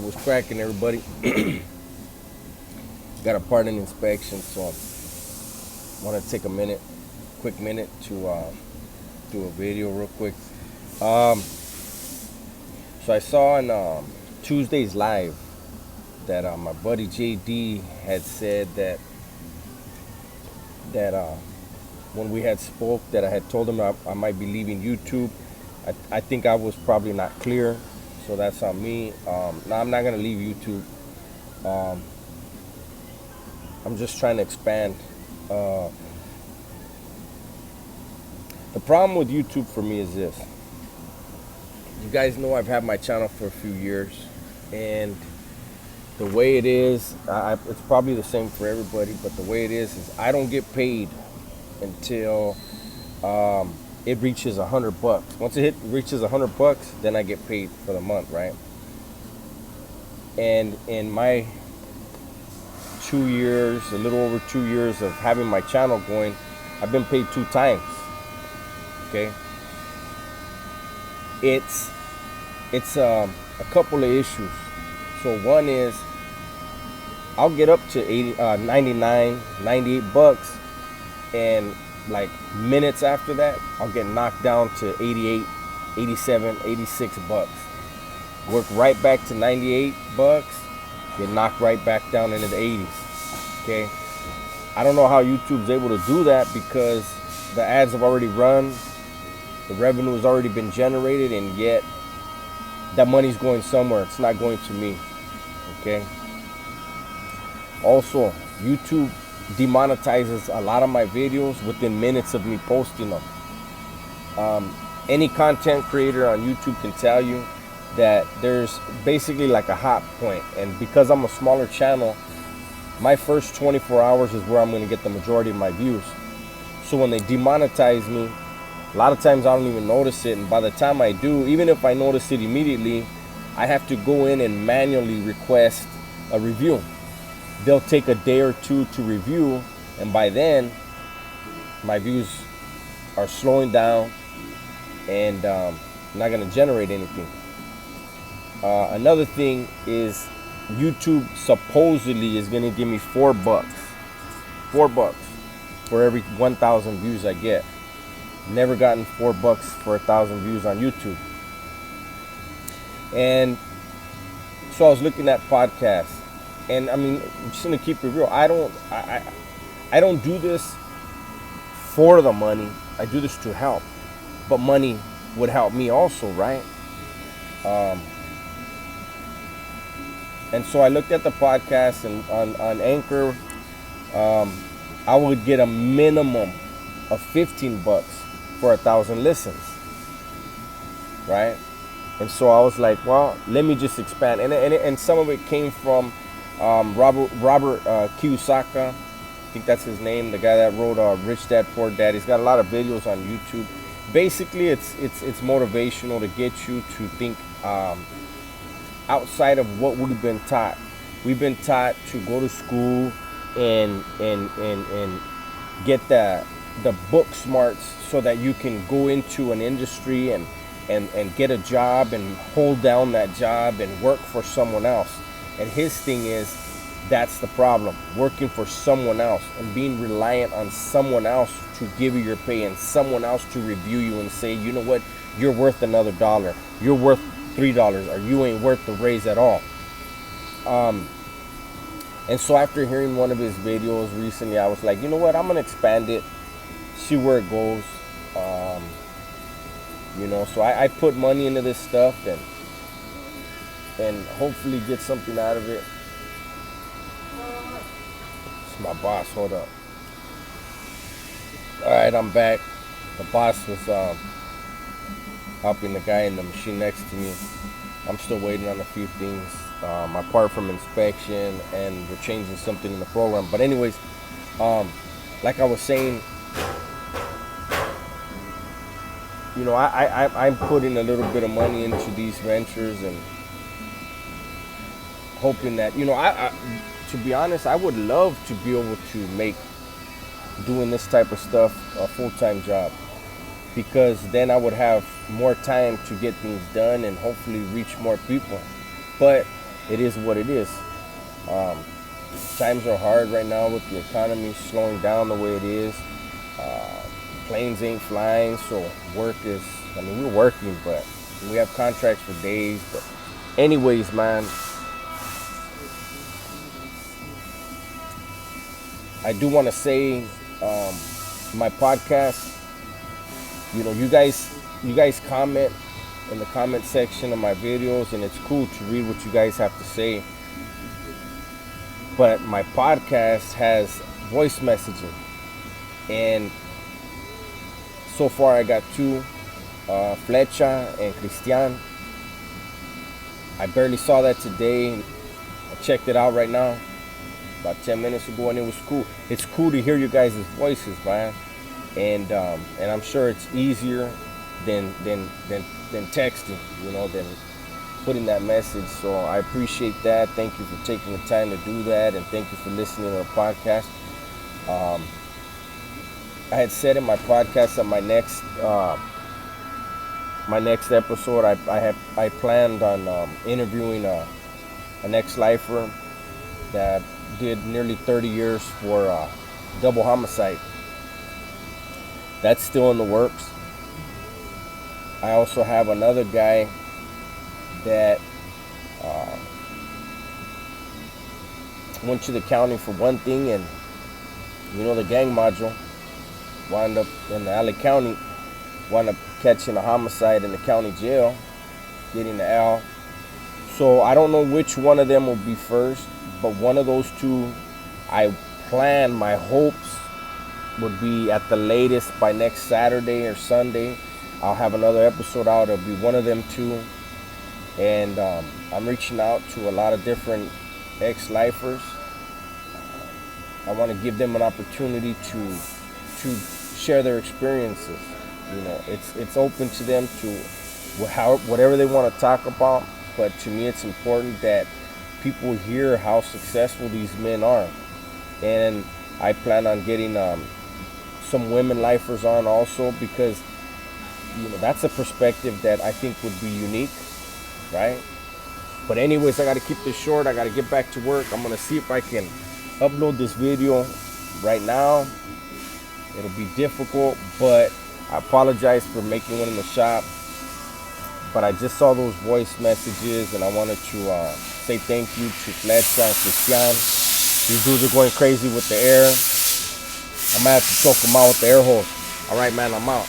It was cracking, everybody. Got a part in inspection, so I want to take a quick minute to do a video real quick. So I saw on Tuesday's live that my buddy JD had said that when we had spoke, that I had told him I might be leaving YouTube. I think I was probably not clear, so that's on me. No, I'm not gonna leave YouTube. I'm just trying to expand. The problem with YouTube for me is this. You guys know I've had my channel for a few years, and the way it is, it's probably the same for everybody, but the way it is I don't get paid until it reaches $100. Once it reaches $100, then I get paid for the month, right? And in my 2 years, a little over 2 years of having my channel going, I've been paid 2 times. Okay, it's a couple of issues. So one is I'll get up to 99, 98 bucks, and like minutes after that, I'll get knocked down to 88, 87, 86 bucks. Work right back to 98 bucks, get knocked right back down into the 80s. Okay, I don't know how YouTube's able to do that, because the ads have already run, the revenue has already been generated, and yet that money's going somewhere. It's not going to me. Okay. Also, YouTube demonetizes a lot of my videos within minutes of me posting them. Any content creator on YouTube can tell you that there's basically like a hot point, and because I'm a smaller channel, my first 24 hours is where I'm going to get the majority of my views. So when they demonetize me, a lot of times I don't even notice it, and by the time I do, even if I notice it immediately, I have to go in and manually request a review. They'll take a day or two to review, and by then my views are slowing down and not going to generate anything. Another thing is YouTube supposedly is going to give me $4 for every 1,000 views I get. Never gotten $4 for 1,000 views on YouTube. And so I was looking at podcasts, and I mean, I'm just gonna keep it real. I don't do this for the money. I do this to help, but money would help me also, right? And so I looked at the podcast, and on Anchor, I would get a minimum of $15 for 1,000 listens, right? And so I was like, well, let me just expand. And some of it came from Robert Kiyosaki. I think that's his name, the guy that wrote Rich Dad Poor Dad. He's got a lot of videos on YouTube. Basically, it's motivational to get you to think outside of what we've been taught. We've been taught to go to school and get the book smarts so that you can go into an industry and get a job and hold down that job and work for someone else. And his thing is, that's the problem, working for someone else and being reliant on someone else to give you your pay, and someone else to review you and say, you know what, you're worth another $1, you're worth $3, or you ain't worth the raise at all. And so after hearing one of his videos recently, I was like, you know what, I'm gonna expand it, see where it goes. So I put money into this stuff and hopefully get something out of it. It's my boss. Hold up. All right, I'm back. The boss was helping the guy in the machine next to me. I'm still waiting on a few things, apart from inspection, and we're changing something in the program. But anyways, like I was saying, I'm putting a little bit of money into these ventures and hoping that, to be honest, I would love to be able to make doing this type of stuff a full-time job, because then I would have more time to get things done and hopefully reach more people. But it is what it is. Um, Times are hard right now with the economy slowing down the way it is. Planes ain't flying, so work is, I mean, we're working, but we have contracts for days. But anyways, man, I do want to say, my podcast, you guys comment in the comment section of my videos, and it's cool to read what you guys have to say. But my podcast has voice messaging, and so far I got two, Flecha and Christian. I barely saw that today. I checked it out right now, about 10 minutes ago, and it was cool. It's cool to hear you guys' voices, man. And I'm sure it's easier than texting, than putting that message. So I appreciate that. Thank you for taking the time to do that, and thank you for listening to the podcast. I had said in my podcast that my next episode, I planned on interviewing an ex-lifer that did nearly 30 years for double homicide. That's still in the works. I also have another guy that went to the county for one thing, and the gang module wound up in the LA County, wound up catching a homicide in the county jail, getting the L. So I don't know which one of them will be first, but one of those two, I plan, my hopes would be at the latest by next Saturday or Sunday, I'll have another episode out. It'll be one of them two. And I'm reaching out to a lot of different ex-lifers. I want to give them an opportunity to share their experiences. It's open to them to whatever they want to talk about. But to me, it's important that people hear how successful these men are. And I plan on getting some women lifers on also, because that's a perspective that I think would be unique, right? But anyways, I got to keep this short. I got to get back to work. I'm going to see if I can upload this video right now. It'll be difficult, but I apologize for making one in the shop. But I just saw those voice messages, and I wanted to say thank you to Flecha and Christian. These dudes are going crazy with the air. I might have to choke them out with the air hose. All right, man, I'm out.